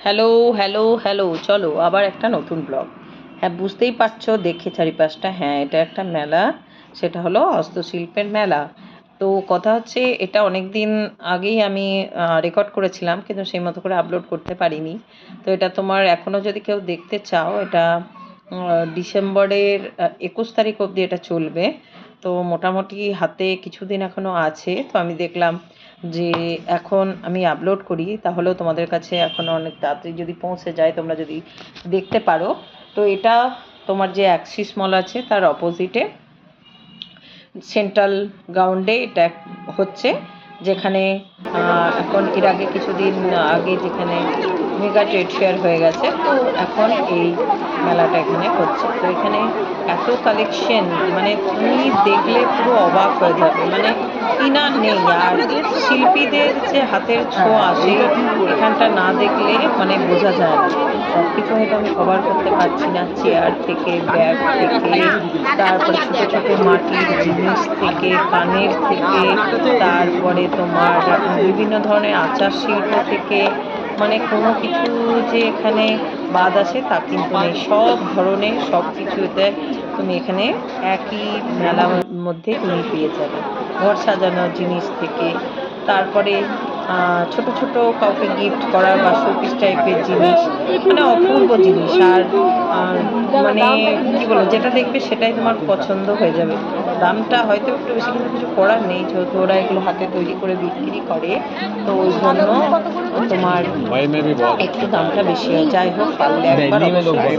Hello, hello, hello. চলো আবার একটা নতুন ব্লগ। হ্যাঁ, বুঝতেই পারছো দেখে চারিপাশটা। হ্যাঁ, এটা একটা মেলা। সেটা হলো হস্তশিল্পের মেলা। তো কথা হচ্ছে এটা অনেকদিন আগেই আমি রেকর্ড করেছিলাম, কিন্তু সেই মতো করে আপলোড করতে পারিনি। তো এটা তোমার এখনও যদি কেউ দেখতে চাও, এটা ডিসেম্বরের 21 তারিখ অবধি এটা চলবে। তো মোটামুটি হাতে কিছুদিন এখনও আছে। তো আমি দেখলাম যে এখন আমি আপলোড করি তাহলেও তোমাদের কাছে এখন অনেক তাড়াতাড়ি যদি পৌঁছে যায়, তোমরা যদি দেখতে পারো। তো এটা তোমার যে অ্যাক্সিস মল আছে তার অপোজিটে সেন্ট্রাল গ্রাউন্ডে এটা হচ্ছে, যেখানে এখন এর আগে কিছুদিন আগে যেখানে মেগা ট্রেড ফেয়ার হয়ে গেছে, তো এখন এই মেলাটা এখানে হচ্ছে। তো এখানে এত কালেকশন, মানে তুমি দেখলে পুরো অবাক হয়ে যাবে, মানে কিনা নেই। আর শিল্পীদের যে হাতের ছোঁয়া সেই এখানটা না দেখলে মানে বোঝা যায় না। সব কিছু হয়তো আমি কভার করতে পারছি না, চেয়ার থেকে ব্যাগ থেকে, তারপরে ছোট ছোট মাটির জিনিস থেকে, কানের থেকে, তারপরে তোমার বিভিন্ন ধরনের আচার শিল্প থেকে, মানে কোনো কিছু যে এখানে বাদ আছে তা কিন্তু নেই। সব ধরনের সব কিছুতে তুমি এখানে একই মেলার মধ্যে তুমি পেয়ে যাবে। ঘর সাজানোর জিনিস থেকে, তারপরে ছোট ছোট কাউকে গিফট করার বা শোপিস টাইপের জিনিস, মানে অপূর্ব জিনিস। আর মানে কি বলবো, যেটা দেখবে সেটাই তোমার পছন্দ হয়ে যাবে। দামটা হয়তো একটু বেশি, কিন্তু কিছু করার নেই, যেহেতু ওরা এগুলো হাতে তৈরি করে বিক্রি করে। তো ওই জন্য তোমার একটু দামটা বেশি হয়। যাই হোক, পারলে একবার অবশ্যই